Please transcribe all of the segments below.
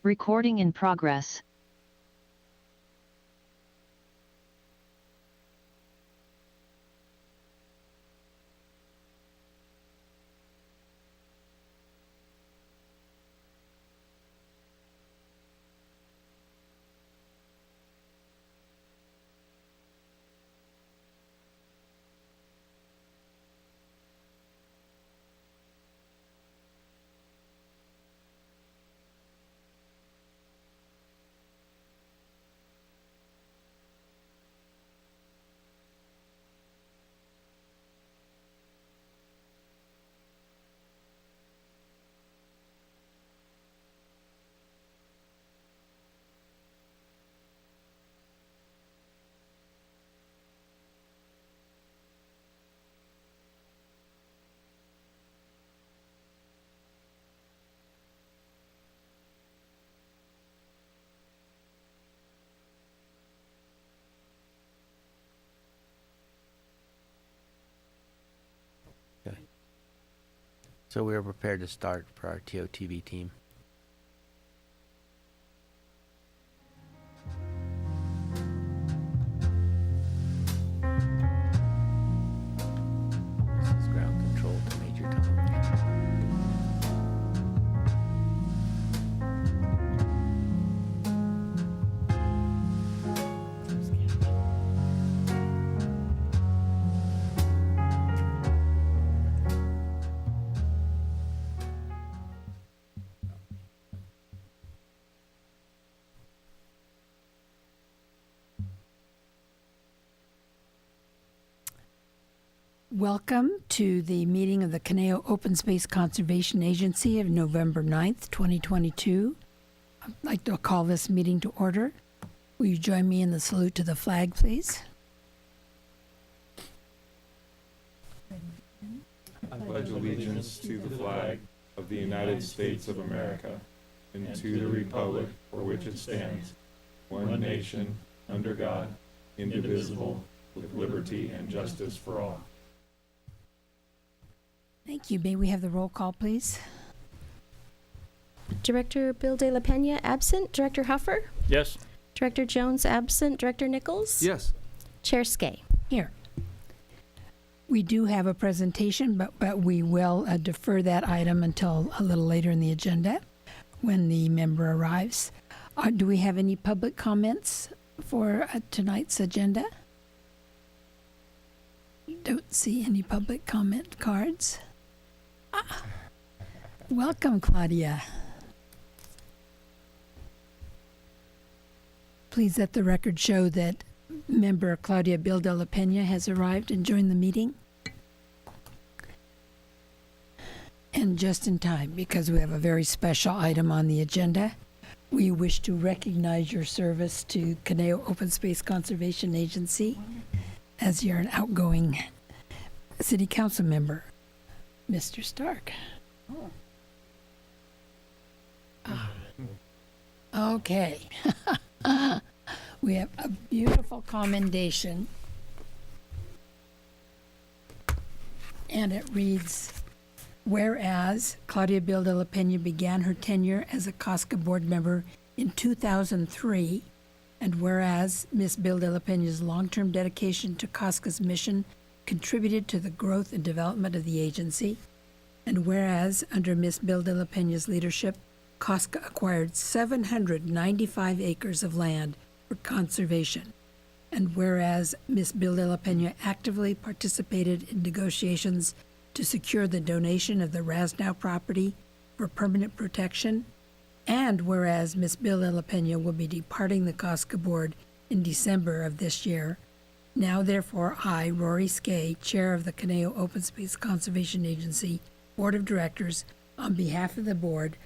Recording in progress. Okay. So we are prepared to start for our TOTV team. This is ground control to Major Tom. Welcome to the meeting of the Caneo Open Space Conservation Agency of November 9th, 2022. I'd like to call this meeting to order. Will you join me in the salute to the flag, please? I pledge allegiance to the flag of the United States of America and to the republic for which it stands, one nation, under God, indivisible, with liberty and justice for all. Thank you. May we have the roll call, please? Director Bill De La Pena absent. Director Huffer? Yes. Director Jones absent. Director Nichols? Yes. Chair Skay? Here. We do have a presentation, but we will defer that item until a little later in the agenda when the member arrives. Do we have any public comments for tonight's agenda? Don't see any public comment cards. Welcome, Claudia. Please let the record show that member Claudia Bill de la Pena has arrived and joined the meeting. And just in time, because we have a very special item on the agenda. We wish to recognize your service to Caneo Open Space Conservation Agency as you're an outgoing city council member, Mr. Stark. Okay. We have a beautiful commendation. And it reads, whereas Claudia Bill de la Pena began her tenure as a COSCA board member in 2003, and whereas Ms. Bill de la Pena's long-term dedication to COSCA's mission contributed to the growth and development of the agency, and whereas under Ms. Bill de la Pena's leadership, COSCA acquired 795 acres of land for conservation, and whereas Ms. Bill de la Pena actively participated in negotiations to secure the donation of the Rasnow property for permanent protection, and whereas Ms. Bill de la Pena will be departing the COSCA board in December of this year, now therefore I, Rory Skay, Chair of the Caneo Open Space Conservation Agency Board of Directors, on behalf of the board,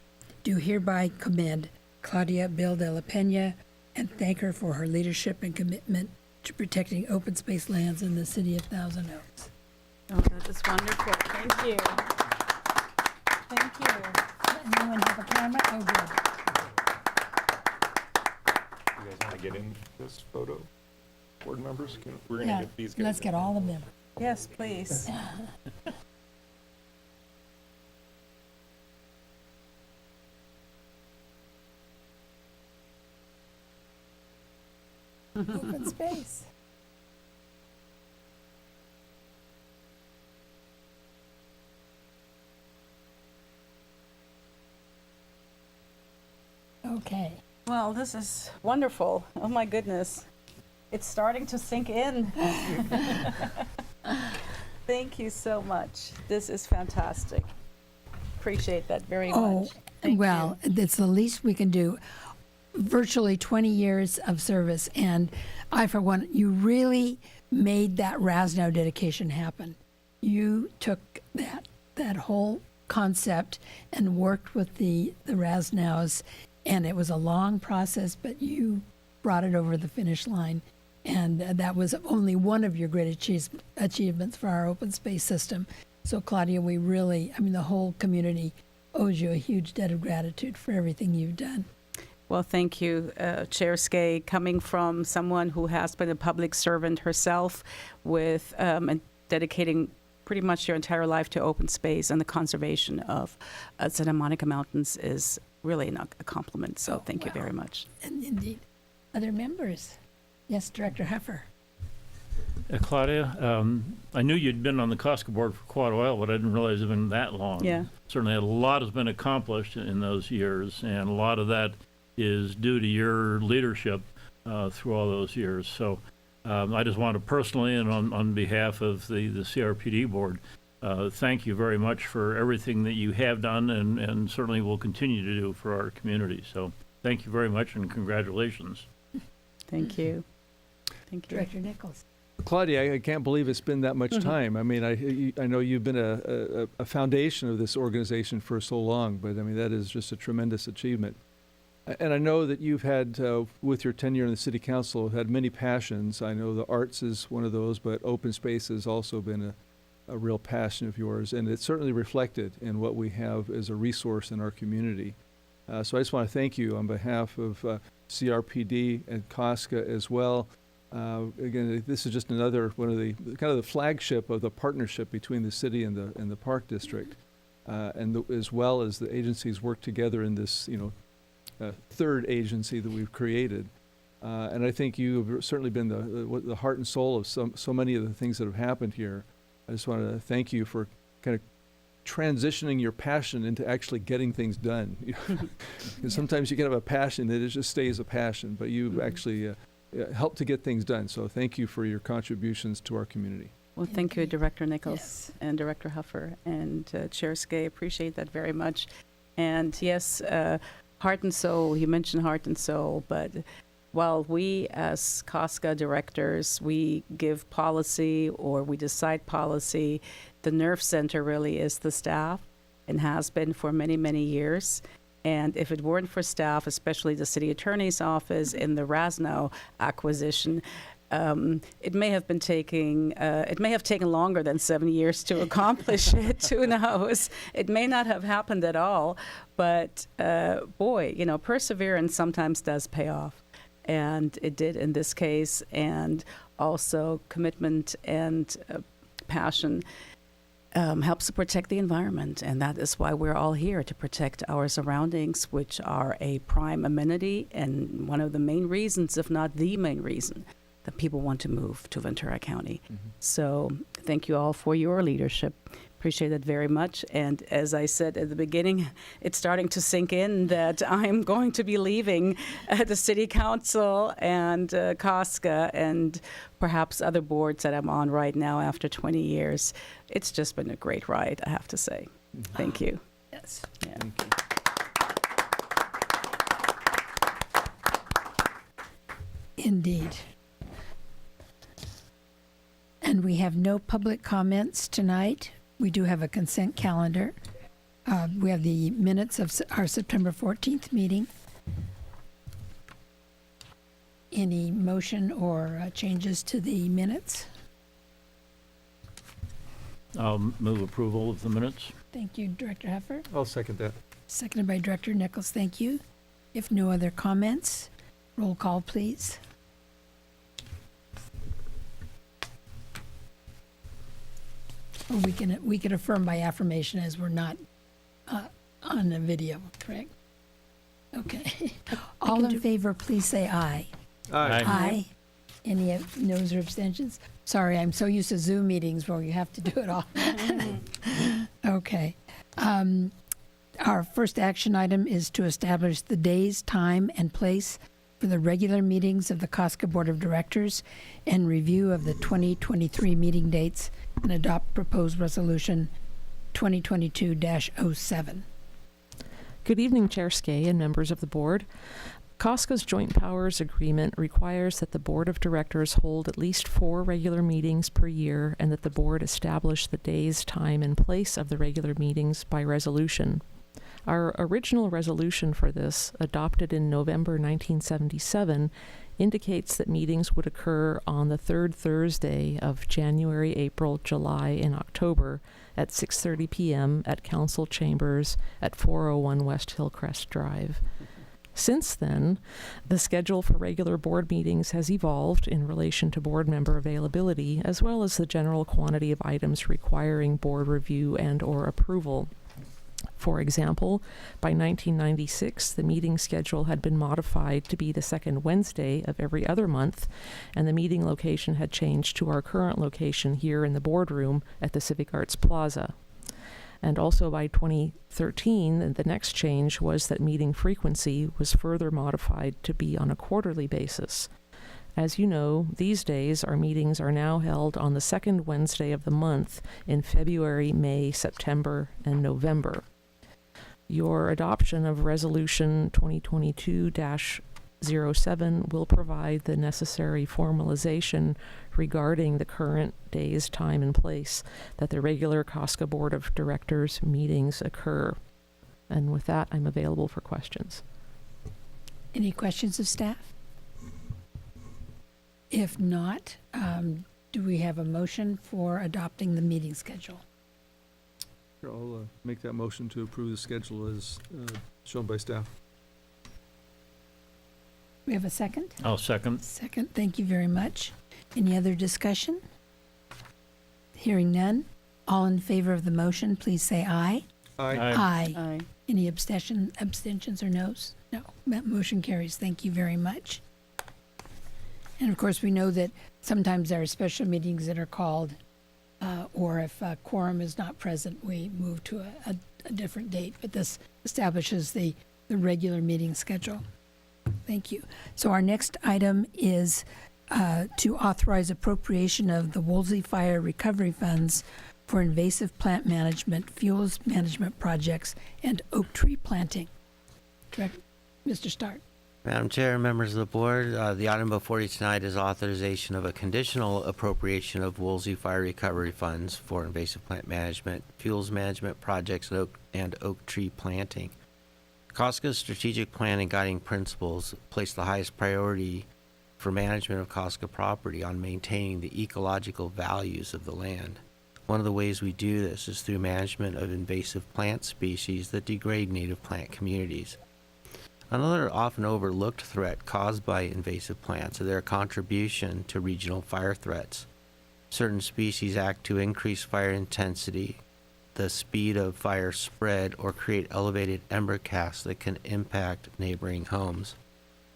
do hereby commend Claudia Bill de la Pena and thank her for her leadership and commitment to protecting open space lands in the city of Thousand Oaks. Oh, that is wonderful. Thank you. Thank you. Anyone have a camera? Oh, good. You guys want to get in this photo? Board members, we're going to Yeah, get these guys. let's get all of them. Yes, please. Open space. Okay. Well, this is wonderful. Oh my goodness. It's starting to sink in. Thank you so much. This is fantastic. Appreciate that very much. Thank Well, it's the least we can do. Virtually 20 years of service, and I, for one, you really made that Rasnow dedication happen. You took that whole concept and worked with the Rasnows, and it was a long process, but you brought it over the finish line, and that was only one of your great achievements for our open space system. So, Claudia, we really, the whole community owes you a huge debt of gratitude for everything you've done. Well, thank you, Chair Skay, coming from someone who has been a public servant herself with and dedicating pretty much your entire life to open space and the conservation of Santa Monica Mountains is really a compliment. So thank you very much. And indeed. Other members? Yes, Director Heffer. Claudia, I knew you'd been on the COSCA board for quite a while, but I didn't realize it'd been that long. Yeah. Certainly a lot has been accomplished in those years, and a lot of that is due to your leadership through all those years. So I just want to personally and on behalf of the CRPD board, thank you very much for everything that you have done and certainly will continue to do for our community. So thank you very much and congratulations. Thank you. Thank you. Director Nichols. Claudia, I can't believe it's been that much time. I mean, I know you've been a foundation of this organization for so long, but I mean, that is just a tremendous achievement. And I know that you've had, with your tenure in the city council, had many passions. I know the arts is one of those, but open space has also been a real passion of yours, and it's certainly reflected in what we have as a resource in our community. So I just want to thank you on behalf of CRPD and COSCA as well. Again, this is just another one of the kind of the flagship of the partnership between the city and the Park District, as well as the agencies work together in this, third agency that we've created. And I think you've certainly been the heart and soul of so many of the things that have happened here. I just want to thank you for kind of transitioning your passion into actually getting things done. Because sometimes you can have a passion that it just stays a passion, but you've actually helped to get things done. So thank you for your contributions to our community. Well, thank you, Director Nichols Yes. and Director Huffer and Chair Skay. Appreciate that very much. And yes, heart and soul, you mentioned heart and soul, but while we as COSCA directors, we give policy or we decide policy, the nerve center really is the staff and has been for many, many years. And if it weren't for staff, especially the city attorney's office in the Rasnow acquisition, it may have taken longer than 7 years to accomplish it. Who knows? It may not have happened at all. But boy, perseverance sometimes does pay off. And it did in this case. And also commitment and passion helps to protect the environment. And that is why we're all here, to protect our surroundings, which are a prime amenity and one of the main reasons, if not the main reason, that people want to move to Ventura County. So thank you all for your leadership. Appreciate it very much. And as I said at the beginning, it's starting to sink in that I'm going to be leaving the City Council and COSCA and perhaps other boards that I'm on right now after 20 years. It's just been a great ride, I have to say. Thank you. Yes. Yeah. Thank you. Indeed. And we have no public comments tonight. We do have a consent calendar. We have the minutes of our September 14th meeting. Any motion or changes to the minutes? I'll move approval of the minutes. Thank you, Director Heffer. I'll second that. Seconded by Director Nichols. Thank you. If no other comments, roll call, please. Or we can affirm by affirmation as we're not on the video, correct? Okay. All in favor, please say aye. Aye. Aye. Any noes or abstentions? Sorry, I'm so used to Zoom meetings where you have to do it all. Okay. Our first action item is to establish the days, time, and place for the regular meetings of the COSCA Board of Directors and review of the 2023 meeting dates and adopt proposed resolution 2022-07. Good evening, Chair Skay and members of the board. COSCA's Joint Powers Agreement requires that the Board of Directors hold at least 4 regular meetings per year and that the board establish the days, time, and place of the regular meetings by resolution. Our original resolution for this, adopted in November 1977, indicates that meetings would occur on the third Thursday of January, April, July, and October at 6:30 p.m. at Council Chambers at 401 West Hillcrest Drive. Since then, the schedule for regular board meetings has evolved in relation to board member availability, as well as the general quantity of items requiring board review and/or approval. For example, by 1996, the meeting schedule had been modified to be the second Wednesday of every other month, and the meeting location had changed to our current location here in the boardroom at the Civic Arts Plaza. And also by 2013, the next change was that meeting frequency was further modified to be on a quarterly basis. As you know, these days our meetings are now held on the second Wednesday of the month in February, May, September, and November. Your adoption of Resolution 2022-07 will provide the necessary formalization regarding the current days, time, and place that the regular COSCA Board of Directors meetings occur. And with that, I'm available for questions. Any questions of staff? If not, do we have a motion for adopting the meeting schedule? I'll make that motion to approve the schedule as shown by staff. We have a second? I'll second. Second, thank you very much. Any other discussion? Hearing none. All in favor of the motion, please say aye. Aye. Aye. Aye. Any abstentions or noes? No, that motion carries. Thank you very much. And of course, we know that sometimes there are special meetings that are called, or if a quorum is not present, we move to a different date. But this establishes the regular meeting schedule. Thank you. So our next item is to authorize appropriation of the Woolsey Fire Recovery Funds for invasive plant management, fuels management projects, and oak tree planting. Mr. Stark. Madam Chair, members of the board, the item before you tonight is authorization of a conditional appropriation of Woolsey Fire Recovery Funds for invasive plant management, fuels management projects, and oak tree planting. COSCA's strategic plan and guiding principles place the highest priority for management of COSCA property on maintaining the ecological values of the land. One of the ways we do this is through management of invasive plant species that degrade native plant communities. Another often overlooked threat caused by invasive plants is their contribution to regional fire threats. Certain species act to increase fire intensity, the speed of fire spread, or create elevated ember casts that can impact neighboring homes.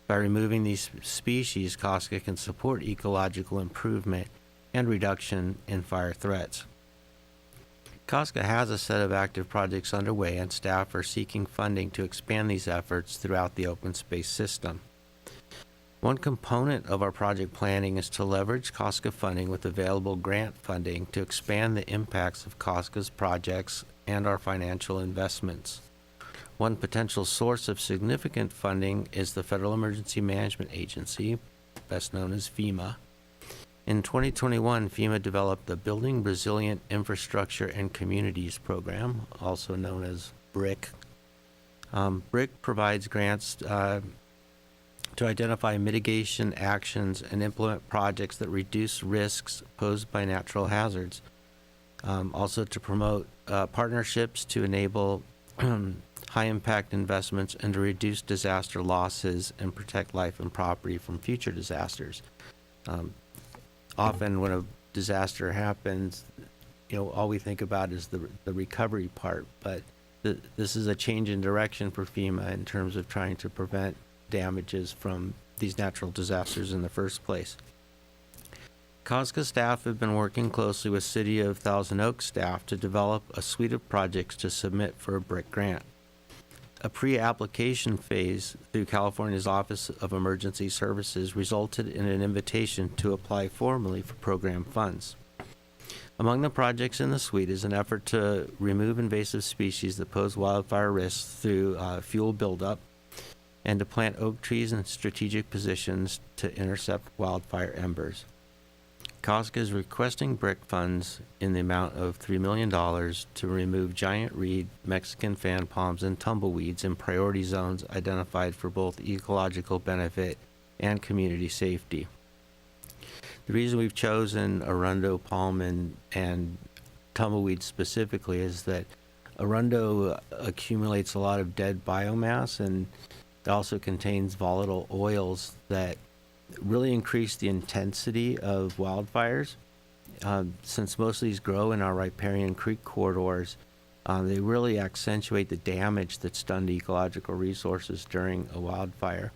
By removing these species, COSCA can support ecological improvement and reduction in fire threats. COSCA has a set of active projects underway, and staff are seeking funding to expand these efforts throughout the open space system. One component of our project planning is to leverage COSCA funding with available grant funding to expand the impacts of COSCA's projects and our financial investments. One potential source of significant funding is the Federal Emergency Management Agency, best known as FEMA. In 2021, FEMA developed the Building Resilient Infrastructure and Communities program, also known as BRIC. BRIC provides grants to identify mitigation actions and implement projects that reduce risks posed by natural hazards. Also to promote partnerships to enable high-impact investments and to reduce disaster losses and protect life and property from future disasters. Often when a disaster happens, all we think about is the recovery part, but this is a change in direction for FEMA in terms of trying to prevent damages from these natural disasters in the first place. COSCA staff have been working closely with City of Thousand Oaks staff to develop a suite of projects to submit for a BRIC grant. A pre-application phase through California's Office of Emergency Services resulted in an invitation to apply formally for program funds. Among the projects in the suite is an effort to remove invasive species that pose wildfire risks through fuel buildup, and to plant oak trees in strategic positions to intercept wildfire embers. COSCA is requesting BRIC funds in the amount of $3 million to remove giant reed, Mexican fan palms, and tumbleweeds in priority zones identified for both ecological benefit and community safety. The reason we've chosen arundo palm and tumbleweed specifically is that arundo accumulates a lot of dead biomass, and it also contains volatile oils that really increase the intensity of wildfires. Since most of these grow in our riparian creek corridors, they really accentuate the damage that's done to ecological resources during a wildfire.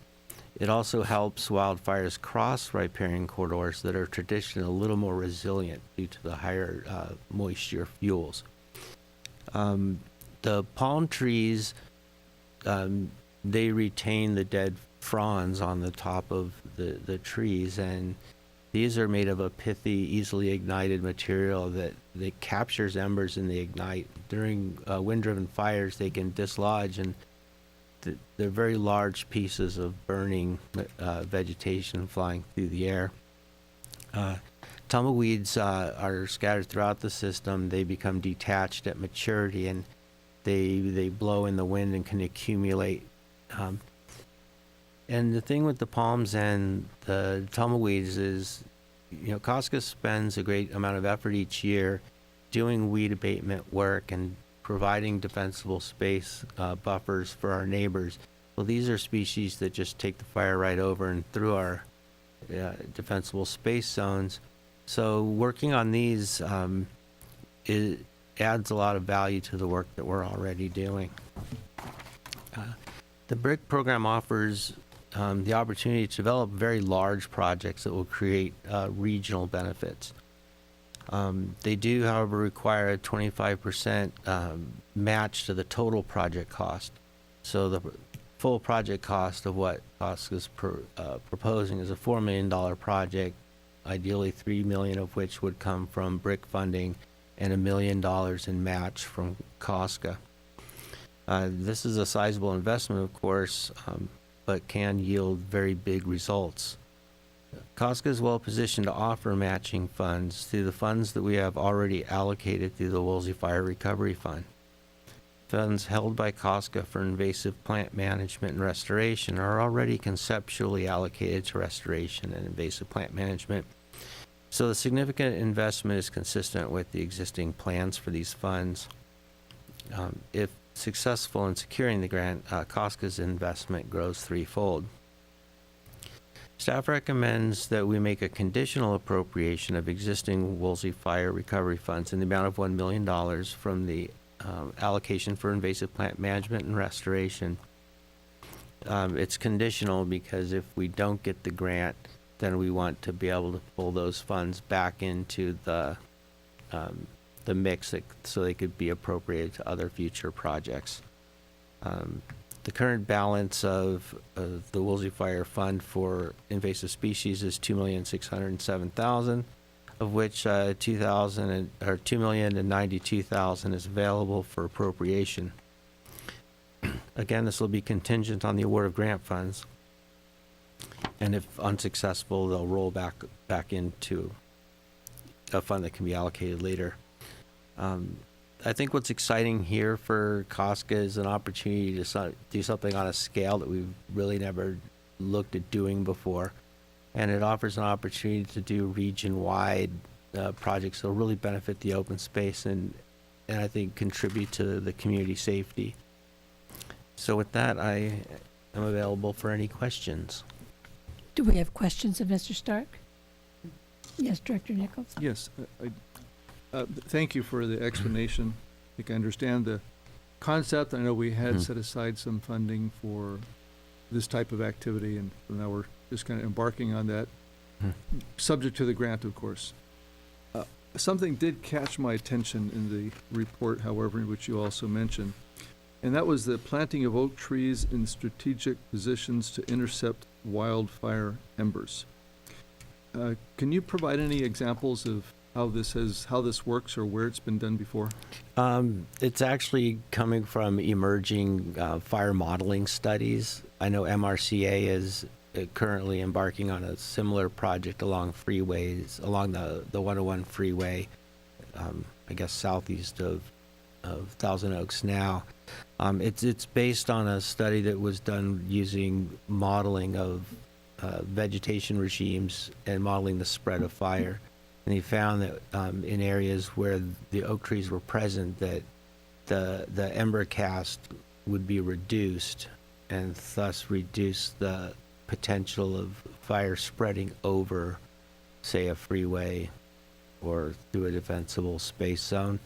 It also helps wildfires cross riparian corridors that are traditionally a little more resilient due to the higher moisture fuels. The palm trees, they retain the dead fronds on the top of the trees, and these are made of a pithy, easily ignited material that captures embers and they ignite. During wind-driven fires, they can dislodge, and they're very large pieces of burning vegetation flying through the air. Tumbleweeds are scattered throughout the system. They become detached at maturity, and they blow in the wind and can accumulate. And the thing with the palms and the tumbleweeds is, COSCA spends a great amount of effort each year doing weed abatement work and providing defensible space buffers for our neighbors. Well, these are species that just take the fire right over and through our defensible space zones. So working on these it adds a lot of value to the work that we're already doing. The BRIC program offers the opportunity to develop very large projects that will create regional benefits. They do, however, require a 25% match to the total project cost. So the full project cost of what COSCA is proposing is a $4 million project, ideally $3 million of which would come from BRIC funding and $1 million in match from COSCA. This is a sizable investment, of course, but can yield very big results. COSCA is well positioned to offer matching funds through the funds that we have already allocated through the Woolsey Fire Recovery Fund. Funds held by COSCA for invasive plant management and restoration are already conceptually allocated to restoration and invasive plant management. So the significant investment is consistent with the existing plans for these funds. If successful in securing the grant, COSCA's investment grows threefold. Staff recommends that we make a conditional appropriation of existing Woolsey Fire Recovery Funds in the amount of $1 million from the allocation for invasive plant management and restoration. It's conditional because if we don't get the grant, then we want to be able to pull those funds back into the mix so they could be appropriated to other future projects. The current balance of the Woolsey Fire Fund for invasive species is $2,607,000, of which $2,092,000 is available for appropriation. Again, this will be contingent on the award of grant funds, and if unsuccessful, they'll roll back into a fund that can be allocated later. I think what's exciting here for COSCA is an opportunity to do something on a scale that we've really never looked at doing before. And it offers an opportunity to do region-wide projects that will really benefit the open space and I think contribute to the community safety. So with that, I am available for any questions. Do we have questions of Mr. Stark? Yes, Director Nichols. Yes. Thank you for the explanation. I think I understand the concept. I know we had set aside some funding for this type of activity, and now we're just kind of embarking on that. subject to the grant, of course. Something did catch my attention in the report, however, which you also mentioned, and that was the planting of oak trees in strategic positions to intercept wildfire embers. Can you provide any examples of how this works or where it's been done before? It's actually coming from emerging fire modeling studies. I know MRCA is currently embarking on a similar project along freeways, along the 101 freeway, I guess southeast of Thousand Oaks now. It's based on a study that was done using modeling of vegetation regimes and modeling the spread of fire. And he found that in areas where the oak trees were present, that the ember cast would be reduced, and thus reduce the potential of fire spreading over, say, a freeway or through a defensible space zone.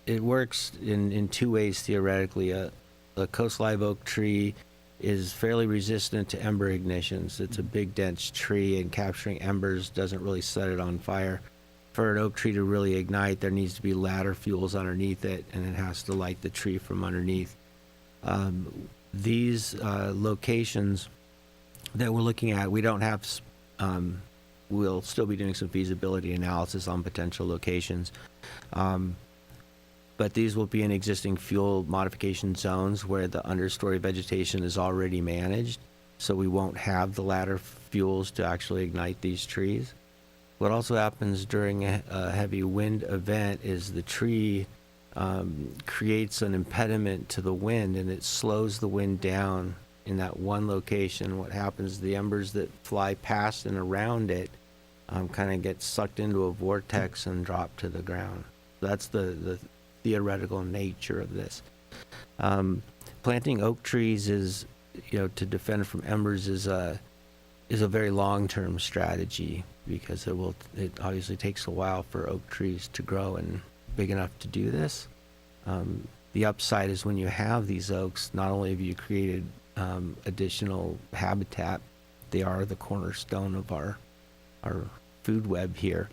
It works in two ways theoretically. A coast live oak tree is fairly resistant to ember ignitions. It's a big, dense tree, and capturing embers doesn't really set it on fire. For an oak tree to really ignite, there needs to be ladder fuels underneath it, and it has to light the tree from underneath. These locations that we're looking at, we don't have, we'll still be doing some feasibility analysis on potential locations. But these will be in existing fuel modification zones where the understory vegetation is already managed, so we won't have the ladder fuels to actually ignite these trees. What also happens during a heavy wind event is the tree creates an impediment to the wind, and it slows the wind down in that one location. What happens, the embers that fly past and around it kind of get sucked into a vortex and drop to the ground. That's the theoretical nature of this. Planting oak trees is, to defend from embers is a very long-term strategy, because it obviously takes a while for oak trees to grow and big enough to do this. The upside is when you have these oaks, not only have you created additional habitat, they are the cornerstone of our food web here.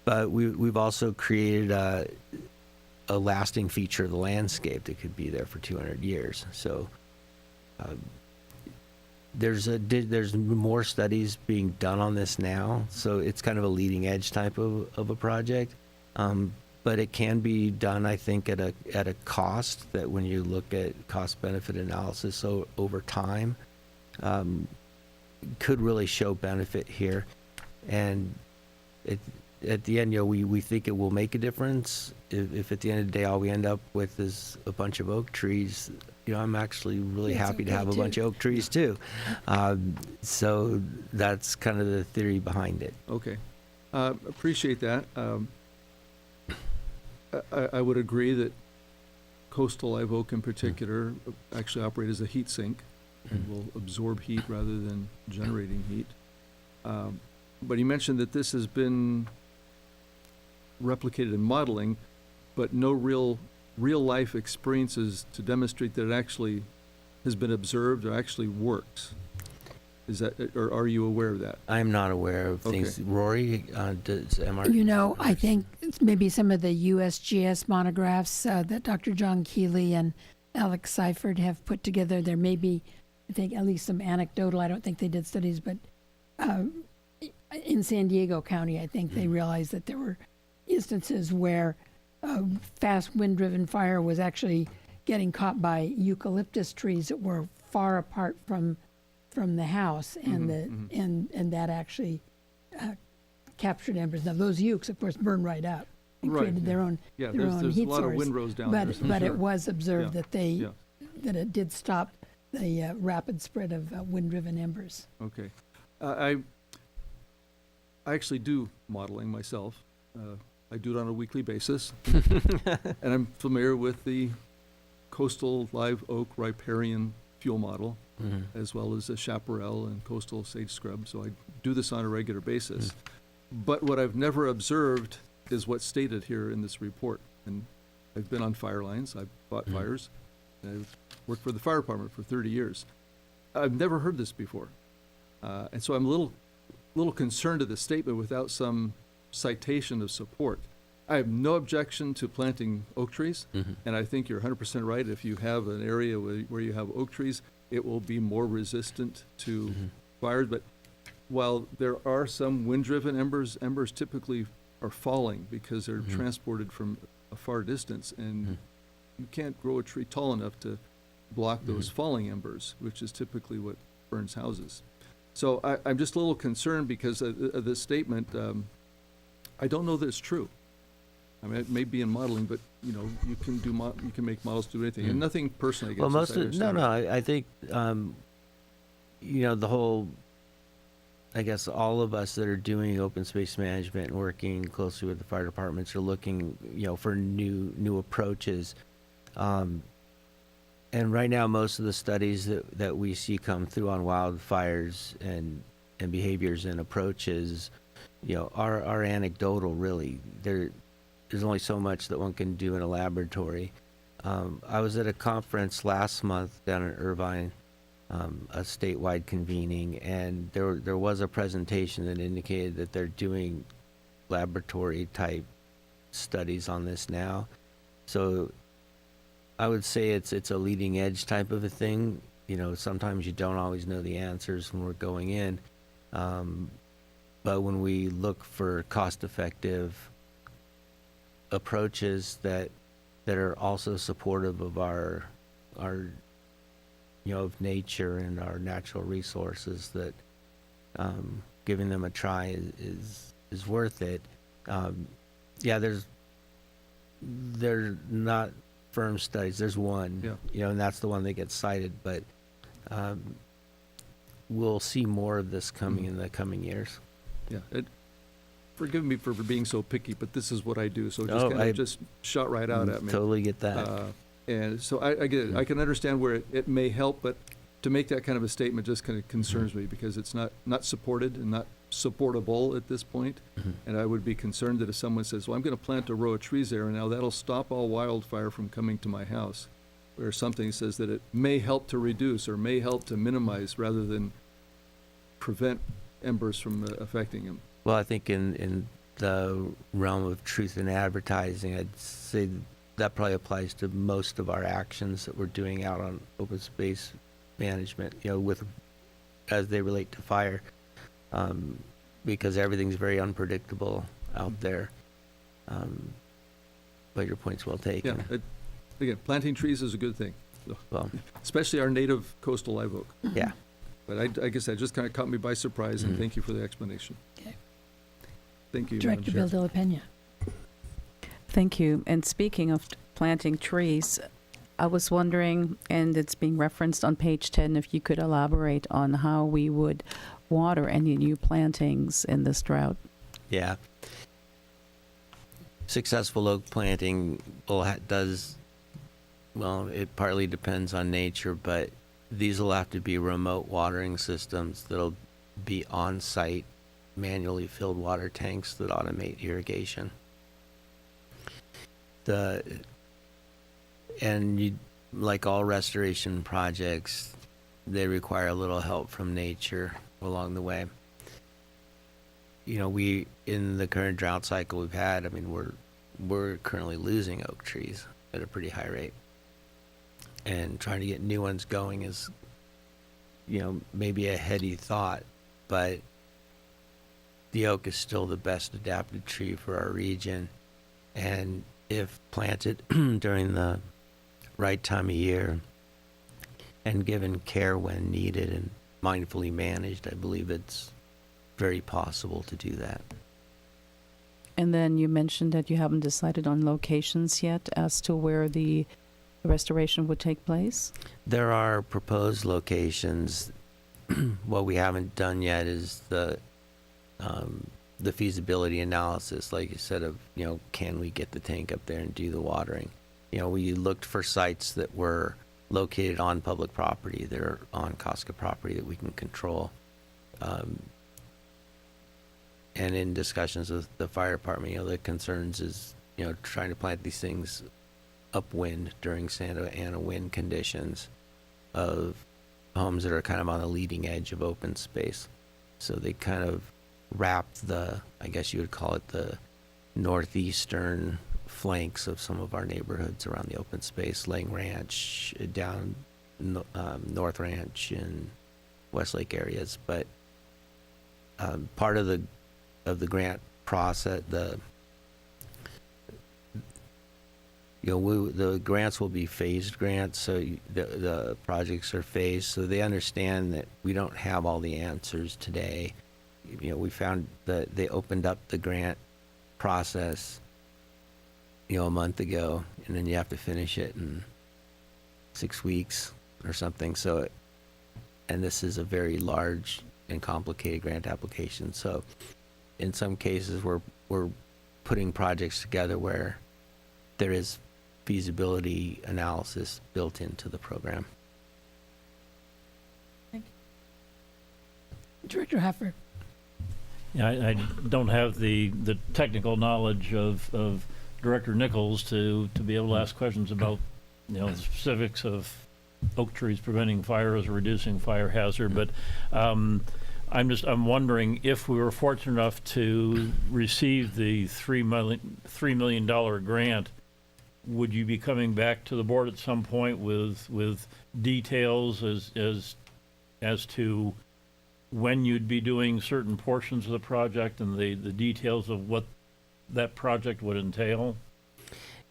But we've also created a lasting feature of the landscape that could be there for 200 years. So there's more studies being done on this now. So it's kind of a leading edge type of a project. But it can be done, I think, at a cost that, when you look at cost benefit analysis over time, could really show benefit here. And at the end, we think it will make a difference. If at the end of the day all we end up with is a bunch of oak trees, I'm actually really happy to have a bunch of oak trees too. So that's kind of the theory behind it. Okay. Appreciate that. I would agree that coastal live oak in particular actually operate as a heat sink and will absorb heat rather than generating heat. But you mentioned that this has been replicated in modeling, but no real life experiences to demonstrate that it actually has been observed or actually works. Is that, or are you aware of that? I'm not aware of things. Okay. Rory, does MR? I think it's maybe some of the USGS monographs that Dr. John Keeley and Alex Seifert have put together. There may be, I think, at least some anecdotal. I don't think they did studies, but in San Diego County, I think they realized that there were instances where fast wind-driven fire was actually getting caught by eucalyptus trees that were far apart from the house, and and that actually captured embers. Now those ukes, of course, burn right up and created their own there's heat a lot source. of windrows down but there. but it was observed that Yeah. it did stop the rapid spread of wind-driven embers. Okay. I actually do modeling myself. I do it on a weekly basis. And I'm familiar with the coastal live oak riparian fuel model, as well as a chaparral and coastal sage scrub. So I do this on a regular basis. But what I've never observed is what's stated here in this report. And I've been on fire lines. I've fought fires. I've worked for the fire department for 30 years. I've never heard this before. And so I'm a little concerned of the statement without some citation of support. I have no objection to planting oak trees, and I think you're 100% right. If you have an area where you have oak trees, it will be more resistant to fires. But while there are some wind-driven embers typically are falling because they're transported from a far distance, and you can't grow a tree tall enough to block those falling embers, which is typically what burns houses. So I'm just a little concerned because of this statement. I don't know that it's true. I mean, it may be in modeling, but you know, you can make models do anything, and nothing personally against Well, this. I think you know, the whole, I guess all of us that are doing open space management and working closely with the fire departments are looking, you know, for new approaches. And right now, most of the studies that we see come through on wildfires and behaviors and approaches, you know, are anecdotal. Really, there's only so much that one can do in a laboratory. I was at a conference last month down in Irvine, a statewide convening, and there was a presentation that indicated that they're doing laboratory type studies on this now. So I would say it's a leading edge type of a thing. You know, sometimes you don't always know the answers when we're going in, but when we look for cost-effective approaches that are also supportive of our you know, of nature and our natural resources, that giving them a try is worth it. Yeah, they're not firm studies. There's one, you know, and that's the one that gets cited, but we'll see more of this coming in the coming years. Yeah. Forgive me for being so picky, but this is what I do. So just just shot right out at me. Totally get that. And so I get it. I can understand where it may help, but to make that kind of a statement just kind of concerns me because it's not supported and not supportable at this point. And I would be concerned that if someone says, well, I'm going to plant a row of trees there and now that'll stop all wildfire from coming to my house, or something says that it may help to reduce or may help to minimize rather than prevent embers from affecting them. Well, I think in the realm of truth in advertising, I'd say that probably applies to most of our actions that we're doing out on open space management, you know, as they relate to fire, because everything's very unpredictable out there. But your point's well taken. Yeah, again, planting trees is a good thing. Well, especially our native coastal live oak. Yeah. But I guess that just kind of caught me by surprise, and thank you for the explanation. Okay. Thank you, Director Bill de la Pena. Thank you. And speaking of planting trees, I was wondering, and it's being referenced on page 10, if you could elaborate on how we would water any new plantings in this drought. Yeah. Successful oak planting it partly depends on nature, but these will have to be remote watering systems that'll be on-site, manually filled water tanks that automate irrigation. Like all restoration projects, they require a little help from nature along the way. You know, in the current drought cycle we've had, I mean, we're currently losing oak trees at a pretty high rate. And trying to get new ones going is, you know, maybe a heady thought, but the oak is still the best adapted tree for our region. And if planted during the right time of year and given care when needed and mindfully managed, I believe it's very possible to do that. And then you mentioned that you haven't decided on locations yet as to where the restoration would take place? There are proposed locations. What we haven't done yet is the feasibility analysis, like you said, of, you know, can we get the tank up there and do the watering? You know, we looked for sites that were located on public property, that are on COSCA property that we can control. And in discussions with the fire department, you know, the concerns is, you know, trying to plant these things upwind during Santa Ana wind conditions of homes that are kind of on the leading edge of open space. So they kind of wrapped I guess you would call it the northeastern flanks of some of our neighborhoods around the open space, Lang Ranch, down North Ranch and Westlake areas. But part of the grant process, the grants will be phased grants, so the projects are phased, so they understand that we don't have all the answers today. We found that they opened up the grant process, a month ago, and then you have to finish it in 6 weeks or something. And this is a very large and complicated grant application. So in some cases, we're putting projects together where there is feasibility analysis built into the program. Director Huffer. Yeah, I don't have the technical knowledge of Director Nichols to be able to ask questions about, the specifics of oak trees preventing fires or reducing fire hazard. But I'm wondering if we were fortunate enough to receive the $3 million grant, would you be coming back to the board at some point with details as to when you'd be doing certain portions of the project and the details of what that project would entail?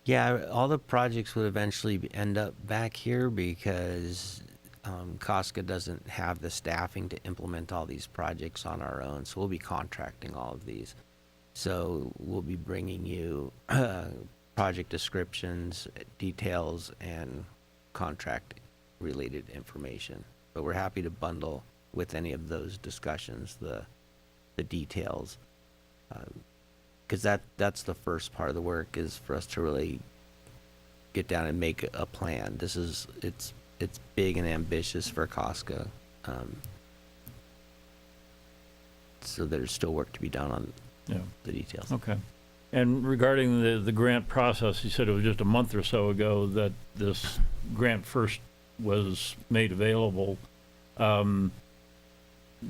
Yeah, all the projects would eventually end up back here because COSCA doesn't have the staffing to implement all these projects on our own, so we'll be contracting all of these. So we'll be bringing you project descriptions, details, and contract-related information. But we're happy to bundle with any of those discussions the details, because that's the first part of the work, is for us to really get down and make a plan. It's big and ambitious for COSCA, so there's still work to be done on the details. Okay. And regarding the grant process, you said it was just a month or so ago that this grant first was made available.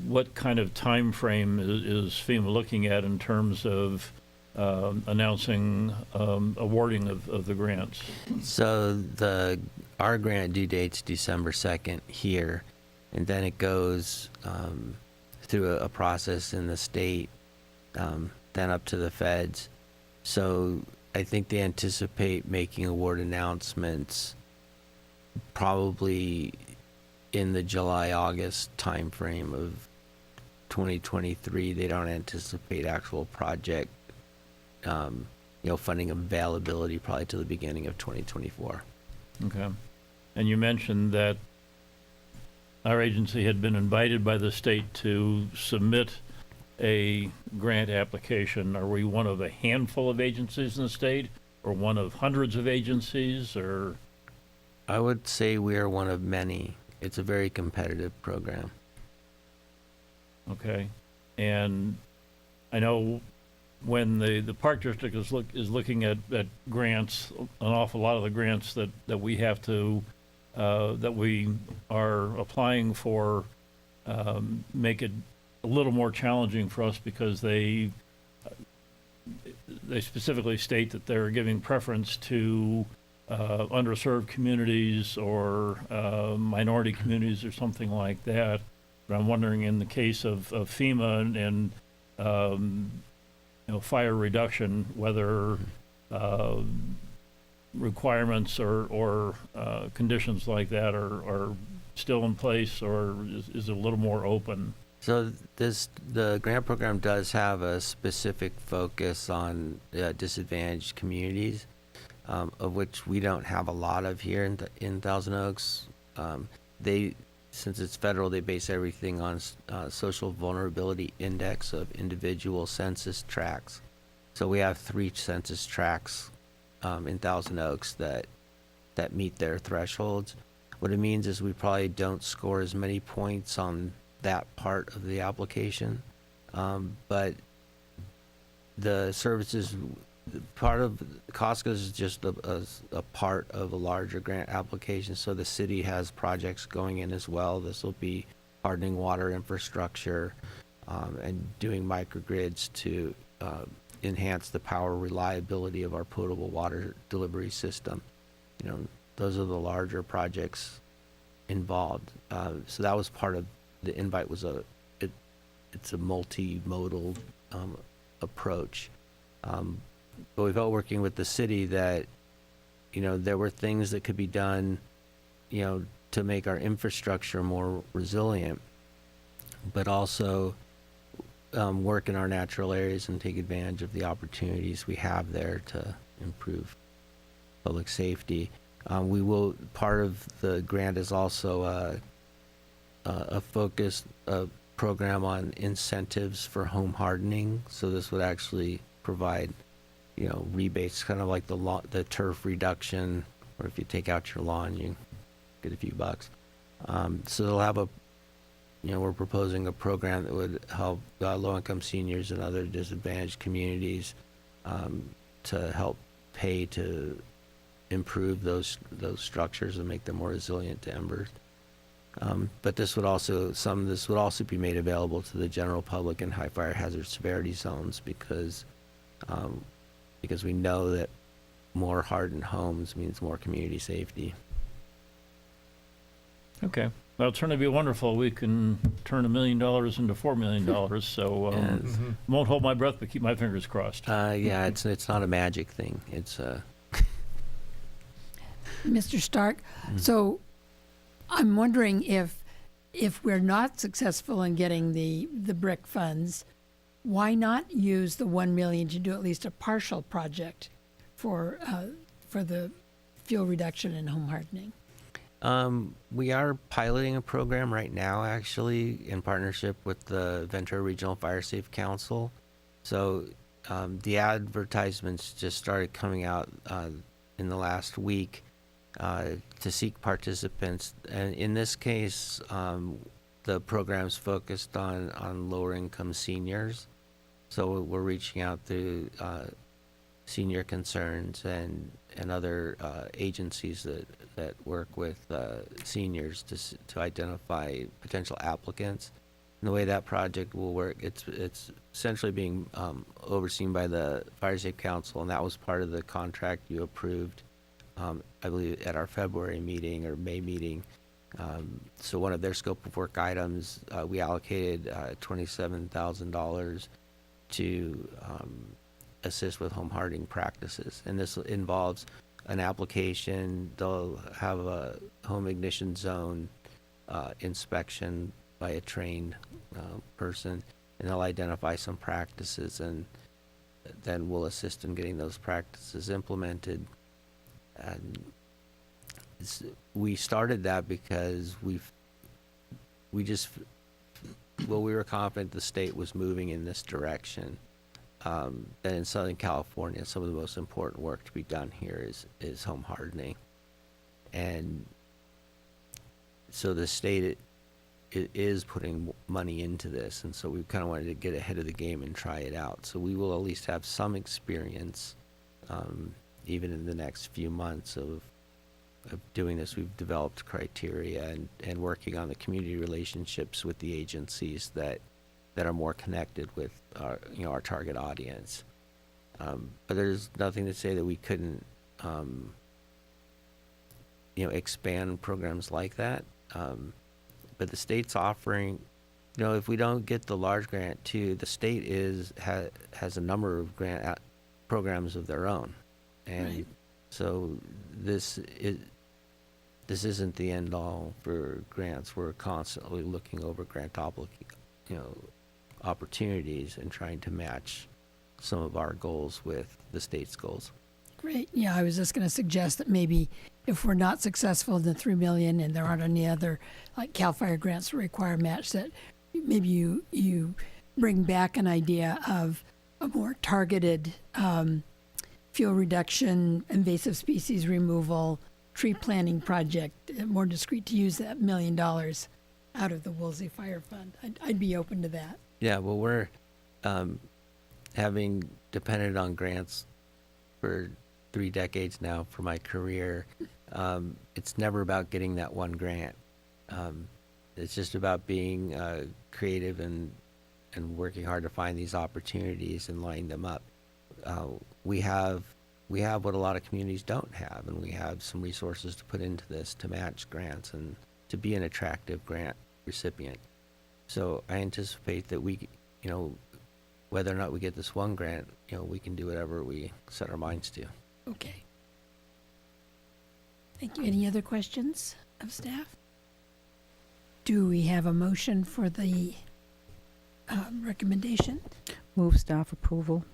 What kind of time frame is FEMA looking at in terms of announcing awarding of the grants? So our grant due date's December 2nd here, and then it goes through a process in the state, then up to the feds. So I think they anticipate making award announcements probably in the July-August timeframe of 2023. They don't anticipate actual project funding availability probably to the beginning of 2024. Okay. And you mentioned that our agency had been invited by the state to submit a grant application. Are we one of a handful of agencies in the state, or one of hundreds of agencies, or? I would say we are one of many. It's a very competitive program. Okay. And I know when the Park District is looking at grants, an awful lot of the grants that we have to that we are applying for make it a little more challenging for us, because they specifically state that they're giving preference to underserved communities or minority communities or something like that. But I'm wondering, in the case of FEMA and fire reduction, whether requirements or conditions like that are still in place, or is it a little more open? So the grant program does have a specific focus on disadvantaged communities, of which we don't have a lot of here in Thousand Oaks. Since it's federal, they base everything on social vulnerability index of individual census tracts. So we have 3 census tracts in Thousand Oaks that meet their thresholds. What it means is we probably don't score as many points on that part of the application, but the services part of COSCA is just a part of a larger grant application. So the city has projects going in as well. This will be hardening water infrastructure and doing microgrids to enhance the power reliability of our potable water delivery system. You know, those are the larger projects involved. So that was part of the invite. Was it's a multimodal approach. But we felt working with the city that, you know, there were things that could be done, you know, to make our infrastructure more resilient, but also work in our natural areas and take advantage of the opportunities we have there to improve public safety. Part of the grant is also a focused program on incentives for home hardening. So this would actually provide, you know, rebates, kind of like the turf reduction, or if you take out your lawn, you get a few bucks. So they'll have we're proposing a program that would help low-income seniors and other disadvantaged communities to help pay to improve those structures and make them more resilient to embers. But some of this would also be made available to the general public in high fire hazard severity zones because we know that more hardened homes means more community safety. Okay. Well, it's going to be wonderful. We can turn $1 million into $4 million. So won't hold my breath, but keep my fingers crossed. Yeah, it's not a magic thing. It's Mr. Stark, so I'm wondering if we're not successful in getting the BRIC funds, why not use the $1 million to do at least a partial project for the fuel reduction and home hardening? We are piloting a program right now, actually, in partnership with the Ventura Regional Fire Safe Council. So the advertisements just started coming out in the last week to seek participants. And in this case, the program's focused on lower income seniors. So we're reaching out to senior concerns and other agencies that work with seniors to identify potential applicants. And the way that project will work, it's essentially being overseen by the Fire Safe Council, and that was part of the contract you approved, I believe, at our February meeting or May meeting. So one of their scope of work items, we allocated $27,000 to assist with home hardening practices. And this involves an application. They'll have a home ignition zone inspection by a trained person, and they'll identify some practices, and then we'll assist in getting those practices implemented. And we started that because we were confident the state was moving in this direction. That in Southern California, some of the most important work to be done here is home hardening. And so the state it is putting money into this, and so we kind of wanted to get ahead of the game and try it out. So we will at least have some experience, even in the next few months of doing this. We've developed criteria and working on the community relationships with the agencies that are more connected with our target audience. But there's nothing to say that we couldn't expand programs like that. But the state's offering, if we don't get the large grant too, the state has a number of grant programs of their own, and right. So this isn't the end all for grants. We're constantly looking over grant opportunities and trying to match some of our goals with the state's goals. Great. Yeah, I was just going to suggest that maybe if we're not successful in the $3 million and there aren't any other like CAL FIRE grants that require match, that maybe you bring back an idea of a more targeted fuel reduction, invasive species removal, tree planting project, more discreet, to use that $1 million out of the Woolsey Fire Fund. I'd be open to that. Yeah, well, we're having depended on grants for 3 decades now for my career, it's never about getting that one grant. It's just about being creative and working hard to find these opportunities and line them up. We have what a lot of communities don't have, and we have some resources to put into this to match grants and to be an attractive grant recipient. So I anticipate that we, whether or not we get this one grant, we can do whatever we set our minds to. Okay. Thank you. Any other questions of staff? Do we have a motion for the recommendation? Move staff approval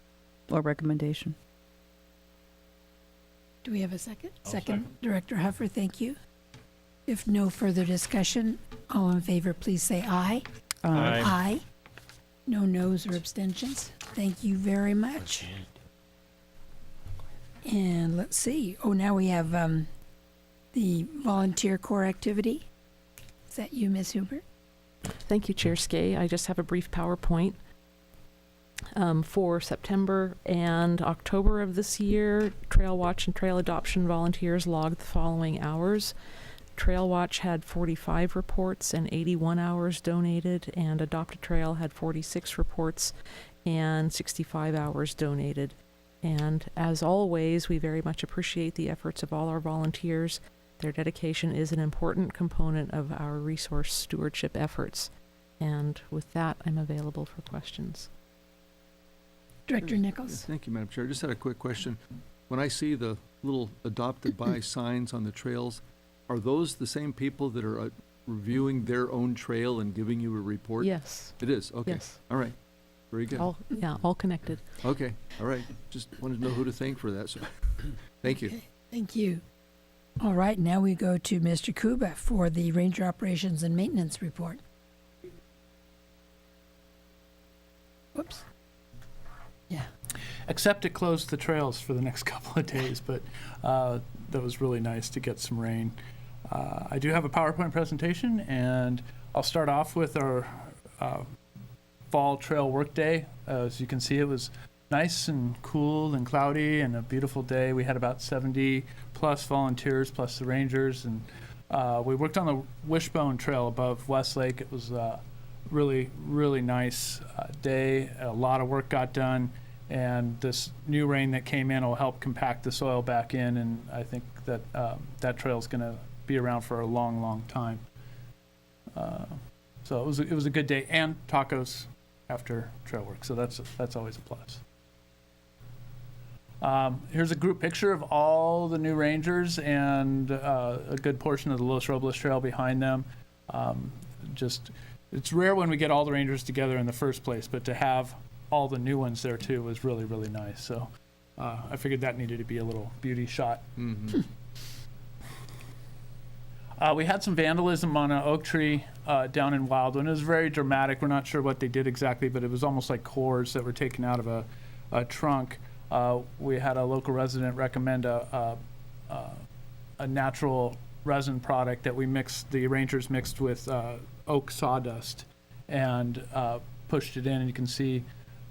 or recommendation. Do we have a second? I'll Second, Director Huffer, thank you. If no further discussion, all in favor, please say aye. Aye. Aye. No noes or abstentions. Thank you very much. And let's see. Oh, now we have the volunteer corps activity. Is that you, Ms. Hubert? Thank you, Chair Skay. I just have a brief PowerPoint. For September and October of this year, Trail Watch and Trail Adoption volunteers logged the following hours. Trail Watch had 45 reports and 81 hours donated, and Adopt a Trail had 46 reports and 65 hours donated. And as always, we very much appreciate the efforts of all our volunteers. Their dedication is an important component of our resource stewardship efforts. And with that, I'm available for questions. Director Nichols? Thank you, Madam Chair. I just had a quick question. When I see the little adopted by signs on the trails, are those the same people that are reviewing their own trail and giving you a report? Yes. It is? Okay. Yes. All right. Very good. All connected. Okay. All right. Just wanted to know who to thank for that. So, thank you. Okay, thank you. All right, now we go to Mr. Kuba for the Ranger Operations and Maintenance Report. Whoops. Yeah. Except it closed the trails for the next couple of days, but that was really nice to get some rain. I do have a PowerPoint presentation, and I'll start off with our fall trail workday. As you can see, it was nice and cool and cloudy and a beautiful day. We had about 70 plus volunteers plus the rangers, and we worked on the Wishbone Trail above Westlake. It was a really, really nice day. A lot of work got done, and this new rain that came in will help compact the soil back in, and I think that that trail is going to be around for a long, long time. So it was a good day, and tacos after trail work, so that's always a plus. Here's a group picture of all the new rangers and a good portion of the Los Robles Trail behind them. It's rare when we get all the rangers together in the first place, but to have all the new ones there too was really, really nice. So I figured that needed to be a little beauty shot. Mm-hmm. We had some vandalism on an oak tree down in Wildwood. It was very dramatic. We're not sure what they did exactly, but it was almost like cores that were taken out of a trunk. We had a local resident recommend a natural resin product that the rangers mixed with oak sawdust and pushed it in, and you can see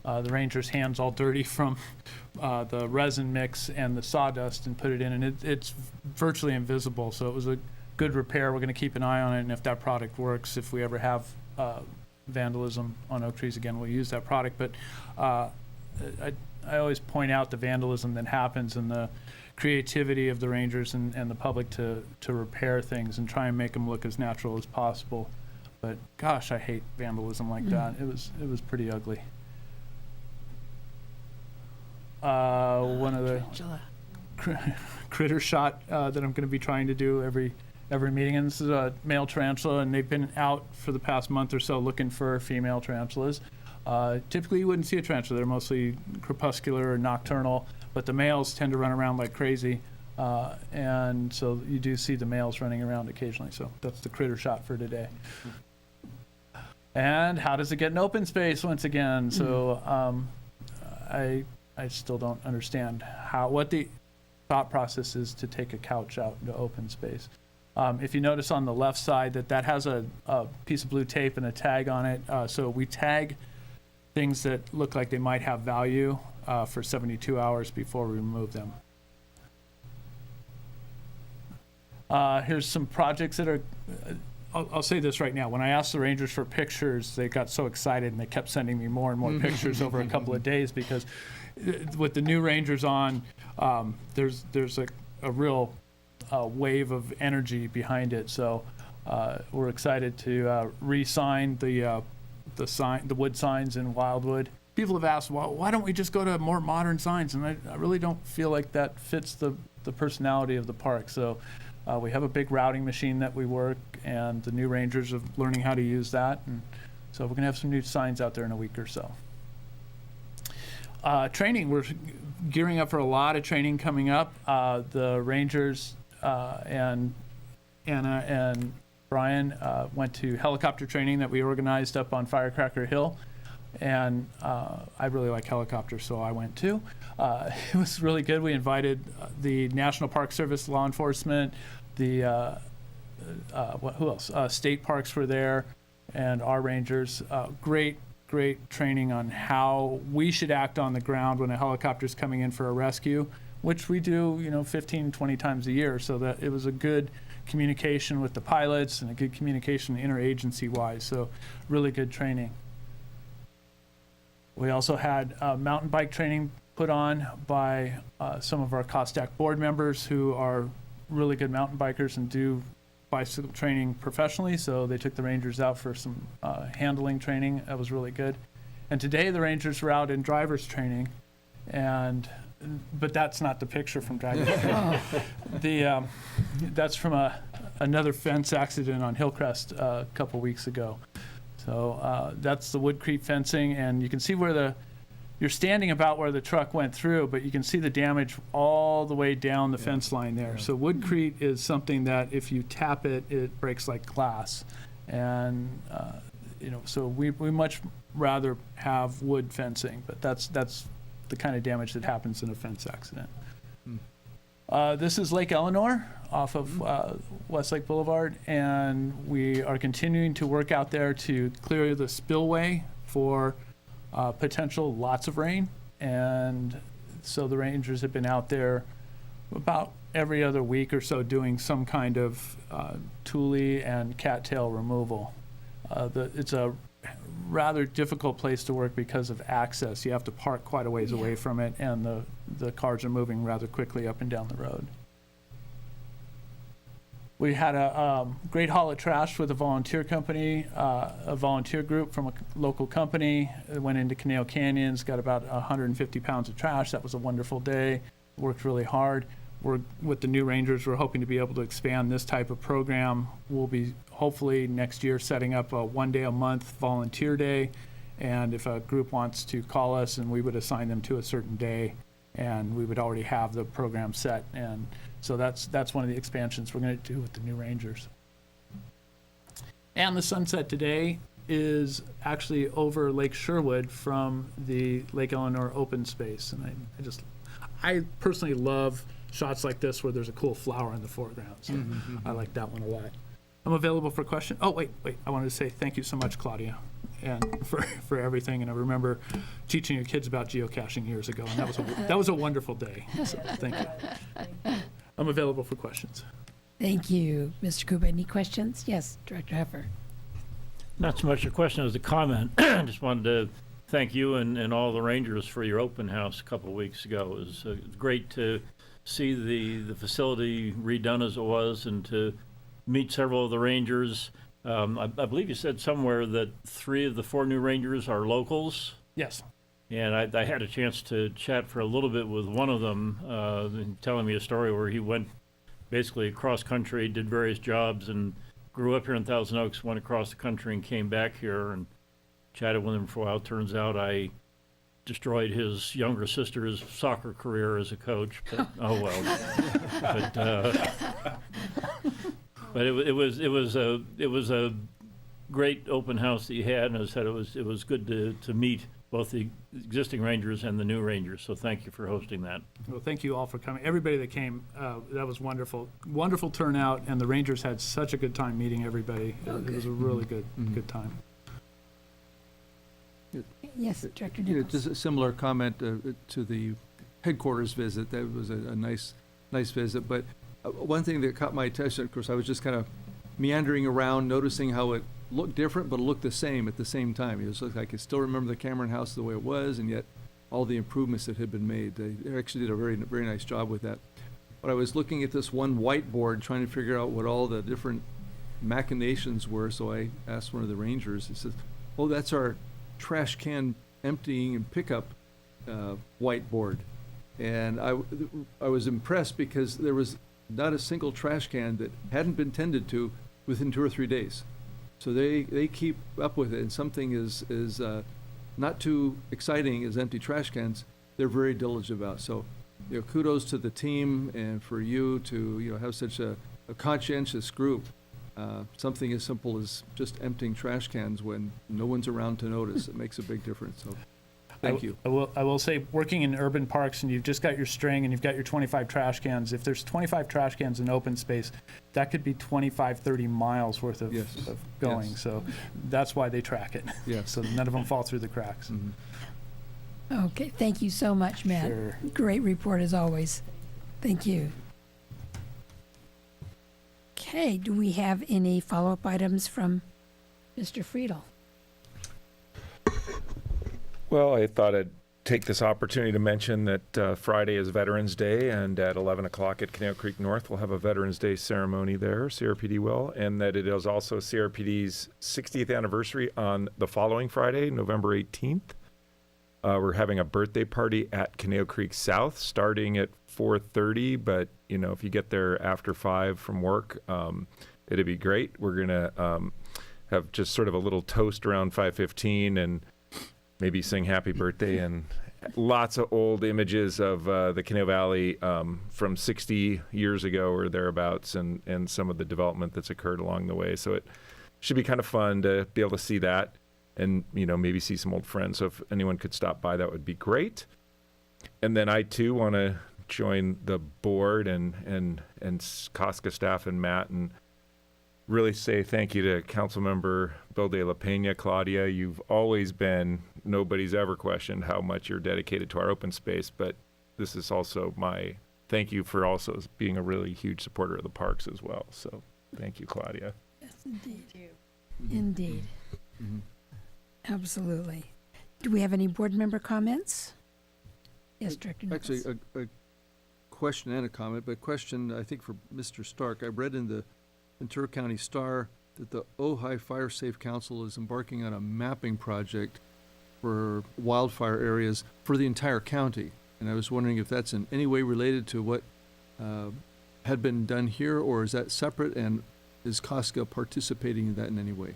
the rangers' hands all dirty from the resin mix and the sawdust, and put it in, and it's virtually invisible. So it was a good repair. We're going to keep an eye on it, and if that product works, if we ever have vandalism on oak trees again, we'll use that product. But I always point out the vandalism that happens and the creativity of the rangers and the public to repair things and try and make them look as natural as possible. But gosh, I hate vandalism like that. It was pretty ugly. One of the critter shot that I'm going to be trying to do every meeting, and this is a male tarantula, and they've been out for the past month or so looking for female tarantulas. Typically you wouldn't see a tarantula. They're mostly crepuscular or nocturnal, but the males tend to run around like crazy, and so you do see the males running around occasionally. So that's the critter shot for today. And how does it get in open space once again? So I still don't understand what the thought process is to take a couch out into open space. If you notice on the left side that has a piece of blue tape and a tag on it, so we tag things that look like they might have value for 72 hours before we remove them. Here's some projects that are, I'll say this right now. When I asked the Rangers for pictures, they got so excited and they kept sending me more and more pictures over a couple of days because with the new Rangers on, there's a real wave of energy behind it. So we're excited to re-sign the wood signs in Wildwood. People have asked, well, why don't we just go to more modern signs? And I really don't feel like that fits the personality of the park. So we have a big routing machine that we work, and the new Rangers are learning how to use that. And so we're going to have some new signs out there in a week or so. Training, we're gearing up for a lot of training coming up. The Rangers and Anna and Brian went to helicopter training that we organized up on Firecracker Hill. And I really like helicopters, so I went too. It was really good. We invited the National Park Service, law enforcement, the who else? State parks were there, and our rangers. Great training on how we should act on the ground when a helicopter's coming in for a rescue, which we do, 15, 20 times a year. So that it was a good communication with the pilots and a good communication interagency-wise. So really good training. We also had mountain bike training put on by some of our COSCA board members who are really good mountain bikers and do bicycle training professionally. So they took the Rangers out for some handling training. That was really good. And today the Rangers were out in driver's training, but that's not the picture from driver's training. That's from another fence accident on Hillcrest a couple weeks ago. So that's the Woodcrete fencing, and you can see where you're standing about where the truck went through, but you can see the damage all the way down the fence line there. So Woodcrete is something that if you tap it, it breaks like glass. And, so we much rather have wood fencing, but that's the kind of damage that happens in a fence accident. This is Lake Eleanor off of Westlake Boulevard, and we are continuing to work out there to clear the spillway for potential lots of rain. And so the Rangers have been out there about every other week or so doing some kind of tule and cattail removal. It's a rather difficult place to work because of access. You have to park quite a ways away from it, and the cars are moving rather quickly up and down the road. We had a great haul of trash with a volunteer company, a volunteer group from a local company. It went into Canal Canyons, got about 150 pounds of trash. That was a wonderful day. Worked really hard. With the new Rangers, we're hoping to be able to expand this type of program. We'll be hopefully next year setting up a 1 day a month volunteer day. And if a group wants to call us, and we would assign them to a certain day, and we would already have the program set. And so that's one of the expansions we're going to do with the new Rangers. And the sunset today is actually over Lake Sherwood from the Lake Eleanor open space. And I personally love shots like this where there's a cool flower in the foreground. So I like that one a lot. I'm available for questions. Oh, wait. I wanted to say thank you so much, Claudia, and for everything. And I remember teaching your kids about geocaching years ago, and that was a wonderful day. So thank you. I'm available for questions. Thank you, Mr. Kuba. Any questions? Yes, Director Heffer. Not so much a question as a comment. Just wanted to thank you and all the Rangers for your open house a couple of weeks ago. It was great to see the facility redone as it was, and to meet several of the Rangers. I believe you said somewhere that 3 of the 4 new Rangers are locals. Yes. And I had a chance to chat for a little bit with one of them, telling me a story where he went basically across country, did various jobs, and grew up here in Thousand Oaks, went across the country and came back here and chatted with him for a while. Turns out I destroyed his younger sister's soccer career as a coach, but oh well. But it was a great open house that you had, and as I said, it was good to meet both the existing Rangers and the new Rangers. So thank you for hosting that. Well, thank you all for coming. Everybody that came, that was wonderful. Wonderful turnout, and the Rangers had such a good time meeting everybody. It was a really good time. Oh, good. Mm-hmm. It was a really good time. Good. It was a wonderful day. So thank you. I'm available for questions. Thank you, Mr. Kuba. Any questions? Yes, Director Heffer. I'm available for questions. Yes, Director You know, Nichols. just a similar comment to the headquarters visit. That was a nice visit. But one thing that caught my attention, of course, I was just kind of meandering around, noticing how it looked different, but it looked the same at the same time. It was like I could still remember the Cameron House the way it was, and yet all the improvements that had been made. They actually did a very nice job with that. But I was looking at this one whiteboard, trying to figure out what all the different machinations were. So I asked one of the rangers. He says, "Oh, that's our trash can emptying and pickup whiteboard." And I was impressed because there was not a single trash can that hadn't been tended to within 2 or 3 days. So they keep up with it. And something is not too exciting as empty trash cans, they're very diligent about. So, you know, kudos to the team and for you to, you know, have such a conscientious group. Something as simple as just emptying trash cans when no one's around to notice, it makes a big difference. So, thank you. I will say, working in urban parks and you've just got your string and you've got your 25 trash cans, if there's 25 trash cans in open space, that could be 25, 30 miles worth of, Yes. of going. Yes. So that's why they track it. Yes. So none of them fall through the cracks. Mhm. Okay, thank you so much, Matt. Sure. Great report as always. Thank you. Okay, do we have any follow-up items from Mr. Friedel? Well, I thought I'd take this opportunity to mention that Friday is Veterans Day, and at 11 o'clock at Canal Creek North, we'll have a Veterans Day ceremony there, CRPD will, and that it is also CRPD's 60th anniversary on the following Friday, November 18th. We're having a birthday party at Canal Creek South, starting at 4:30, but, you know, if you get there after 5 from work, it'd be great. We're going to have just sort of a little toast around 5:15 and maybe sing happy birthday, and lots of old images of the Canal Valley from 60 years ago or thereabouts, and some of the development that's occurred along the way. So it should be kind of fun to be able to see that and, you know, maybe see some old friends. So if anyone could stop by, that would be great. And then I, too, want to join the board and COSCA staff and Matt and really say thank you to Councilmember Bill De La Pena. Claudia, you've always been, nobody's ever questioned how much you're dedicated to our open space, but this is also my thank you for also being a really huge supporter of the parks as well. So thank you, Claudia. Yes, indeed. Indeed. Mhm. Absolutely. Do we have any board member comments? Yes, Director Nichols. Actually, a question and a comment, but question, I think, for Mr. Stark. I read in the Ventura County Star that the Ojai Fire Safe Council is embarking on a mapping project for wildfire areas for the entire county. And I was wondering if that's in any way related to what had been done here, or is that separate, and is COSCA participating in that in any way?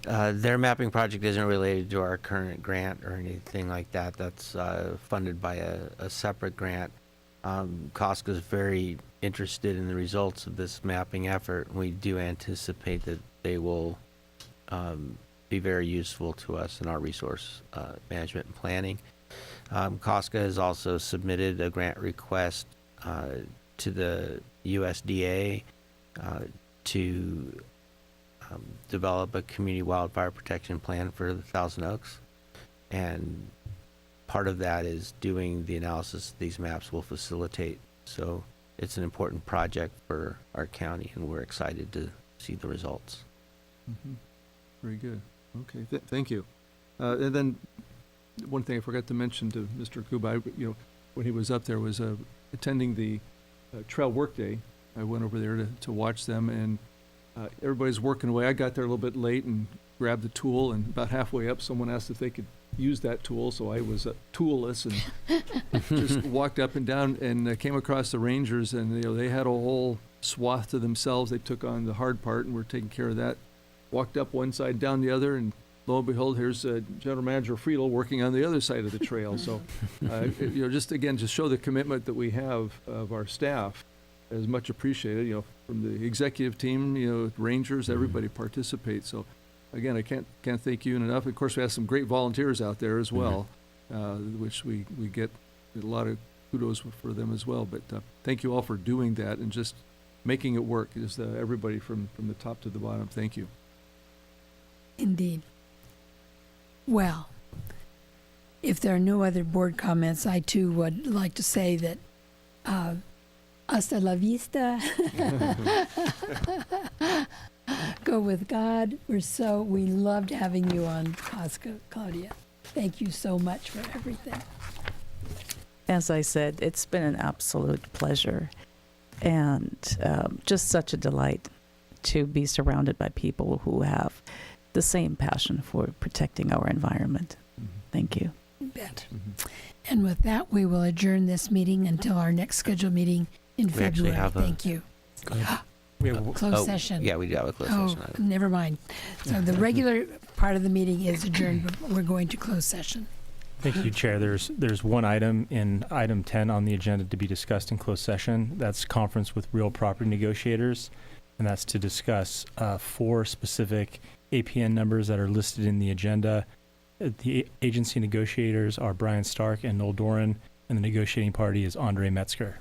Their mapping project isn't related to our current grant or anything like that. That's funded by a separate grant. COSCA is very interested in the results of this mapping effort. We do anticipate that they will be very useful to us in our resource management and planning. COSCA has also submitted a grant request to the USDA to develop a community wildfire protection plan for the Thousand Oaks. And part of that is doing the analysis these maps will facilitate. So it's an important project for our county, and we're excited to see the results. Mm-hmm. Very good. Okay, thank you. And then one thing I forgot to mention to Mr. Kuba, you know, when he was up there, was attending the Trail Workday. I went over there to watch them, and everybody's working away. I got there a little bit late and grabbed the tool, and about halfway up, someone asked if they could use that tool, so I was toolless and just walked up and down and came across the rangers, and, you know, they had a whole swath to themselves. They took on the hard part and were taking care of that. Walked up one side, down the other, and lo and behold, here's General Manager Friedel working on the other side of the trail. So, you know, just again, to show the commitment that we have of our staff is much appreciated. You know, from the executive team, you know, rangers, everybody participates. So, again, I can't thank you enough. Of course, we have some great volunteers out there as well, which we get a lot of kudos for them as well. But thank you all for doing that and just making it work. Just everybody from the top to the bottom. Thank you. Indeed. Well, if there are no other board comments, I too would like to say that hasta la vista. Go with God. We loved having you on COSCA, Claudia. Thank you so much for everything. As I said, it's been an absolute pleasure and just such a delight to be surrounded by people who have the same passion for protecting our environment. Thank you. You bet. And with that, we will adjourn this meeting until our next scheduled meeting in We actually February. have a- Thank you. Closed session. Yeah, we do have a closed Oh, session item. never mind. So the regular part of the meeting is adjourned, but we're going to close session. Thank you, Chair. There's one item in item 10 on the agenda to be discussed in closed session. That's conference with real property negotiators, and that's to discuss 4 specific APN numbers that are listed in the agenda. The agency negotiators are Brian Stark and Noel Doran, and the negotiating party is Andre Metzger.